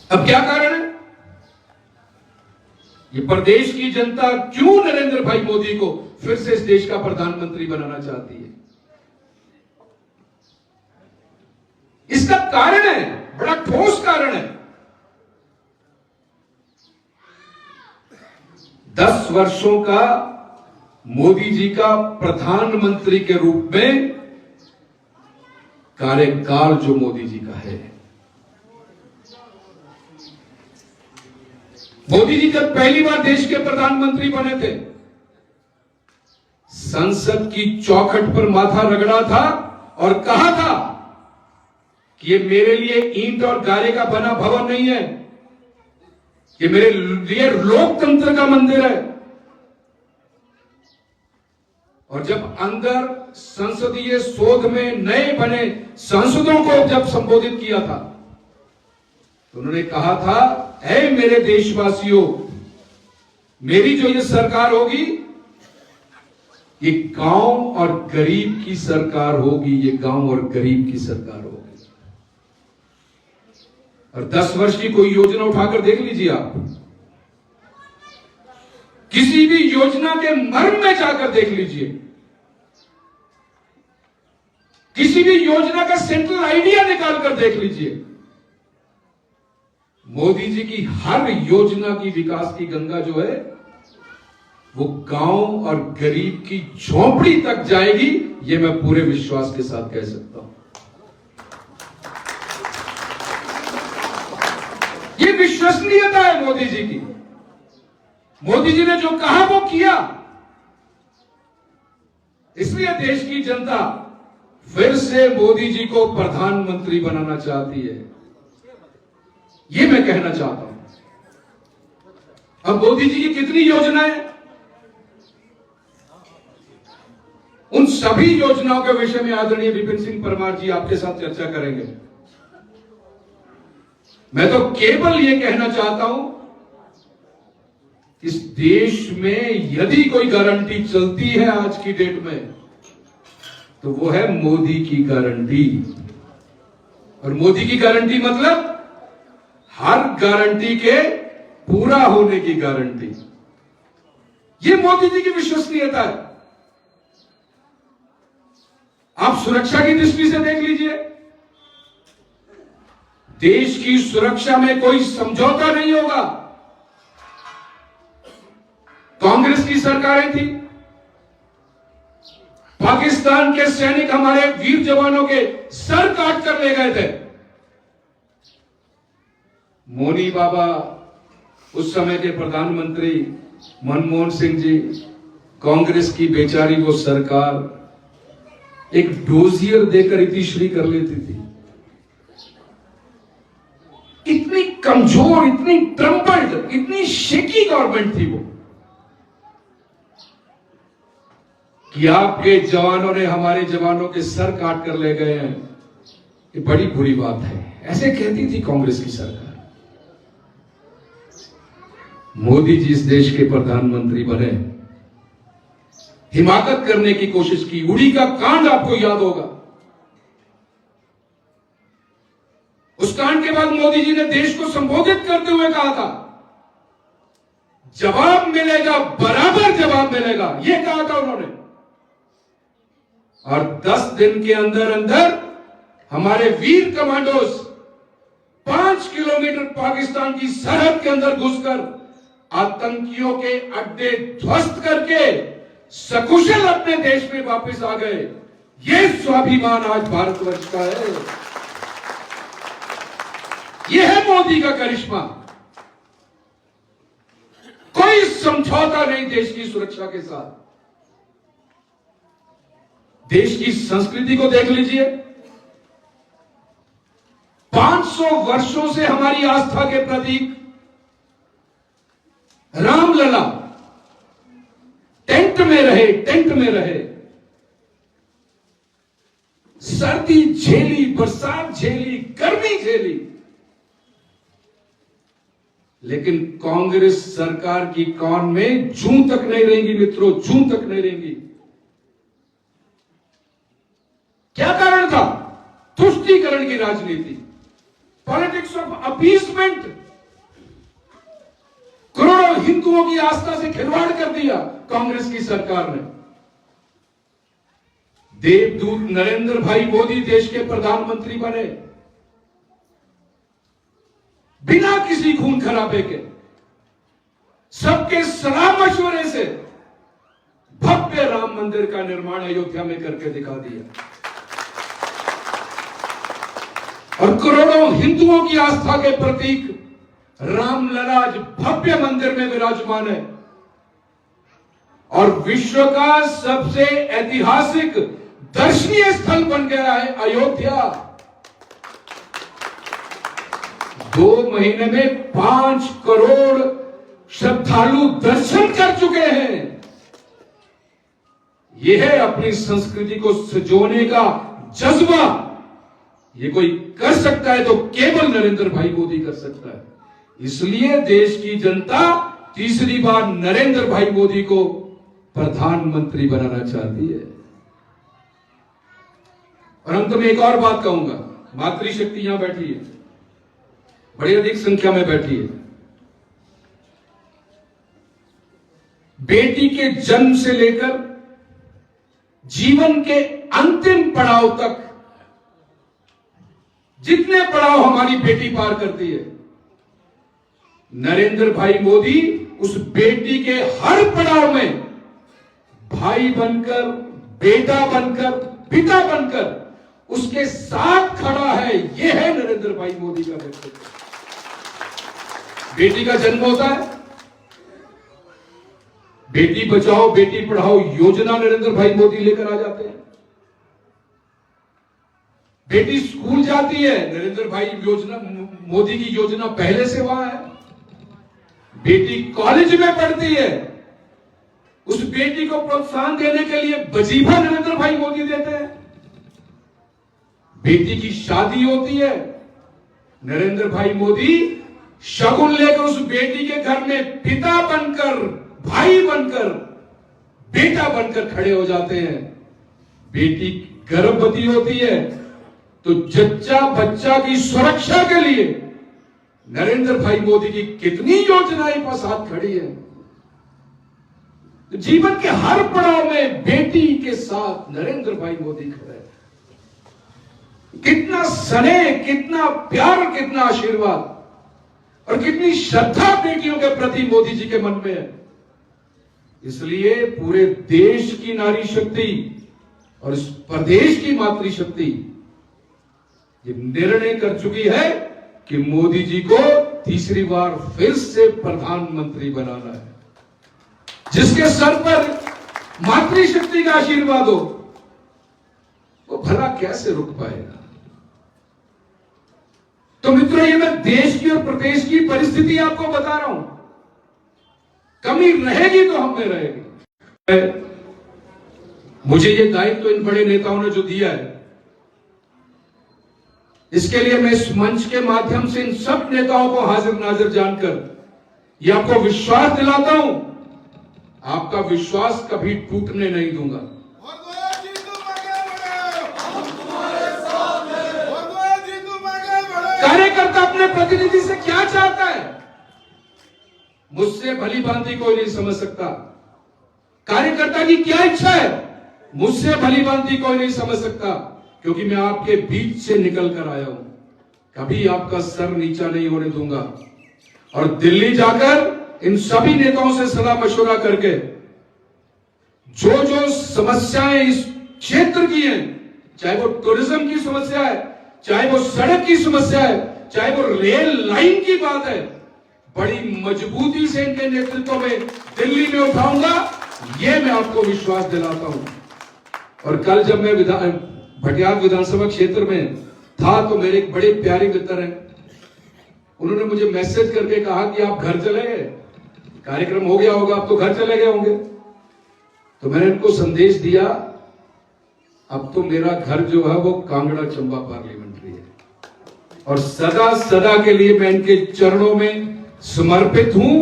अब क्या कारण है? ये प्रदेश की जनता क्यों नरेंद्र भाई मोदी को फिर से इस देश का प्रधानमंत्री बनाना चाहती है? इसका कारण है, बड़ा ठोस कारण है। 10 वर्षों का मोदी जी का प्रधानमंत्री के रूप में कार्यकाल जो मोदी जी का है। मोदी जी जब पहली बार देश के प्रधानमंत्री बने थे, संसद की चौखट पर माथा रगड़ा था और कहा था कि ये मेरे लिए ईंट और गारे का बना भवन नहीं है, ये मेरे लिए लोकतंत्र का मंदिर है। और जब अंदर संसदीय शोध में नए बने सांसदों को जब संबोधित किया था, तो उन्होंने कहा था, ऐ मेरे देशवासियों, मेरी जो ये सरकार होगी, ये गांव और गरीब की सरकार होगी, ये गांव और गरीब की सरकार होगी। और 10 वर्ष की कोई योजना उठाकर देख लीजिए आप, किसी भी योजना के मर्म में जाकर देख लीजिए, किसी भी योजना का सेंट्रल आइडिया निकाल कर देख लीजिए, मोदी जी की हर योजना की विकास की गंगा जो है वो गांव और गरीब की झोपड़ी तक जाएगी, ये मैं पूरे विश्वास के साथ कह सकता हूं। ये विश्वसनीयता है मोदी जी की। मोदी जी ने जो कहा वो किया, इसलिए देश की जनता फिर से मोदी जी को प्रधानमंत्री बनाना चाहती है, ये मैं कहना चाहता हूं। अब मोदी जी की कितनी योजनाएं, उन सभी योजनाओं के विषय में आदरणीय विपिन सिंह परमार जी आपके साथ चर्चा करेंगे। मैं तो केवल ये कहना चाहता हूं, इस देश में यदि कोई गारंटी चलती है आज की डेट में, तो वो है मोदी की गारंटी। और मोदी की गारंटी मतलब हर गारंटी के पूरा होने की गारंटी। ये मोदी जी की विश्वसनीयता है। आप सुरक्षा की दृष्टि से देख लीजिए, देश की सुरक्षा में कोई समझौता नहीं होगा। कांग्रेस की सरकारें थी, पाकिस्तान के सैनिक हमारे वीर जवानों के सर काट कर ले गए थे। मोनी बाबा, उस समय के प्रधानमंत्री मनमोहन सिंह जी, कांग्रेस की बेचारी वो सरकार एक डोजियर देकर इतिश्री कर लेती थी। इतनी कमजोर, इतनी ट्रम्पल्ड, इतनी शेकी गवर्नमेंट थी वो, कि आपके जवानों ने हमारे जवानों के सर काट कर ले गए हैं, ये बड़ी बुरी बात है, ऐसे कहती थी कांग्रेस की सरकार। मोदी जी इस देश के प्रधानमंत्री बने, हिमाकत करने की कोशिश की। उड़ी का कांड आपको याद होगा। उस कांड के बाद मोदी जी ने देश को संबोधित करते हुए कहा था, जवाब मिलेगा, बराबर जवाब मिलेगा, यह कहा था उन्होंने। और 10 दिन के अंदर अंदर हमारे वीर कमांडोज 5 किलोमीटर पाकिस्तान की सरहद के अंदर घुसकर आतंकियों के अड्डे ध्वस्त करके सकुशल अपने देश में वापस आ गए। ये स्वाभिमान आज भारतवर्ष का है। यह है मोदी का करिश्मा। कोई समझौता नहीं देश की सुरक्षा के साथ। देश की संस्कृति को देख लीजिए, 500 वर्षों से हमारी आस्था के प्रतीक रामलला टेंट में रहे, सर्दी झेली, बरसात झेली, गर्मी झेली, लेकिन कांग्रेस सरकार की कान में जूं तक नहीं रहेंगी मित्रों, जूं तक नहीं रहेंगी। क्या कारण था? तुष्टीकरण की राजनीति। Politics of appeasement. करोड़ों हिंदुओं की आस्था से खिलवाड़ कर दिया कांग्रेस की सरकार ने। देवदूत नरेंद्र भाई मोदी देश के प्रधानमंत्री बने बिना किसी खून खराबे के, सबके सलाह मशवरे से भव्य राम मंदिर का निर्माण अयोध्या में करके दिखा दिया और करोड़ों हिंदुओं की आस्था के प्रतीक रामलला आज भव्य मंदिर में विराजमान है और विश्व का सबसे ऐतिहासिक दर्शनीय स्थल बन गया है अयोध्या। 2 महीने में 5 करोड़ श्रद्धालु दर्शन कर चुके हैं। यह है अपनी संस्कृति को सजोने का जज्बा। ये कोई कर सकता है तो केवल नरेंद्र भाई मोदी कर सकता है। इसलिए देश की जनता तीसरी बार नरेंद्र भाई मोदी को प्रधानमंत्री बनाना चाहती है। और अंत में एक और बात कहूंगा, मातृशक्ति यहां बैठी है, बड़ी अधिक संख्या में बैठी है। बेटी के जन्म से लेकर जीवन के अंतिम पड़ाव तक जितने पड़ाव हमारी बेटी पार करती है, नरेंद्र भाई मोदी उस बेटी के हर पड़ाव में भाई बनकर, बेटा बनकर, पिता बनकर उसके साथ खड़ा है। यह है नरेंद्र भाई मोदी का व्यक्तित्व। बेटी का जन्म होता है, बेटी बचाओ बेटी पढ़ाओ योजना नरेंद्र भाई मोदी लेकर आ जाते हैं। बेटी स्कूल जाती है, नरेंद्र भाई योजना, मोदी की योजना पहले से वहां है। बेटी कॉलेज में पढ़ती है, उस बेटी को प्रोत्साहन देने के लिए वजीफा नरेंद्र भाई मोदी देते हैं। बेटी की शादी होती है, नरेंद्र भाई मोदी शगुन लेकर उस बेटी के घर में पिता बनकर, भाई बनकर, बेटा बनकर खड़े हो जाते हैं। बेटी गर्भवती होती है तो जच्चा बच्चा की सुरक्षा के लिए नरेंद्र भाई मोदी की कितनी योजनाएं पर साथ खड़ी है। तो जीवन के हर पड़ाव में बेटी के साथ नरेंद्र भाई मोदी खड़े हैं। कितना स्नेह, कितना प्यार, कितना आशीर्वाद और कितनी श्रद्धा बेटियों के प्रति मोदी जी के मन में है। इसलिए पूरे देश की नारी शक्ति और इस प्रदेश की मातृशक्ति ये निर्णय कर चुकी है कि मोदी जी को तीसरी बार फिर से प्रधानमंत्री बनाना है। जिसके सर पर मातृशक्ति का आशीर्वाद हो वो भला कैसे रुक पाएगा। तो मित्रों, ये मैं देश की और प्रदेश की परिस्थिति आपको बता रहा हूं। कमी रहेगी तो हम में रहेगी। मुझे ये दायित्व इन बड़े नेताओं ने जो दिया है, इसके लिए मैं इस मंच के माध्यम से इन सब नेताओं को हाजिर नाजिर जानकर ये आपको विश्वास दिलाता हूं, आपका विश्वास कभी टूटने नहीं दूंगा। कार्यकर्ता अपने प्रतिनिधि से क्या चाहता है मुझसे भली भांति कोई नहीं समझ सकता। कार्यकर्ता की क्या इच्छा है मुझसे भली भांति कोई नहीं समझ सकता, क्योंकि मैं आपके बीच से निकल कर आया हूं। कभी आपका सर नीचा नहीं होने दूंगा। और दिल्ली जाकर इन सभी नेताओं से सलाह मशवरा करके जो जो समस्याएं इस क्षेत्र की हैं, चाहे वो टूरिज्म की समस्या है, चाहे वो सड़क की समस्या है, चाहे वो रेल लाइन की बात है, बड़ी मजबूती से इनके नेतृत्व में दिल्ली में उठाऊंगा, ये मैं आपको विश्वास दिलाता हूं। और कल जब मैं भटियात विधानसभा क्षेत्र में था तो मेरे एक बड़े प्यारे मित्र हैं, उन्होंने मुझे मैसेज करके कहा कि आप घर चले गए, कार्यक्रम हो गया होगा, आप तो घर चले गए होंगे। तो मैंने उनको संदेश दिया, अब तो मेरा घर जो है वो कांगड़ा चंबा पार्लियामेंट्री है और सदा सदा के लिए मैं इनके चरणों में समर्पित हूं।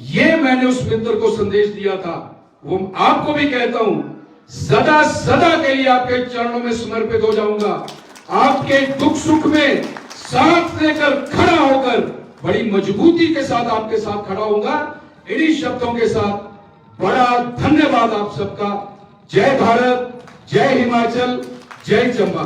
ये मैंने उस मित्र को संदेश दिया था, वो आपको भी कहता हूं, सदा सदा के लिए आपके चरणों में समर्पित हो जाऊंगा। आपके दुख सुख में साथ साहस लेकर खड़ा होकर बड़ी मजबूती के साथ आपके साथ खड़ा होऊंगा। इन्हीं शब्दों के साथ बड़ा धन्यवाद आप सबका। जय भारत, जय हिमाचल, जय चंबा।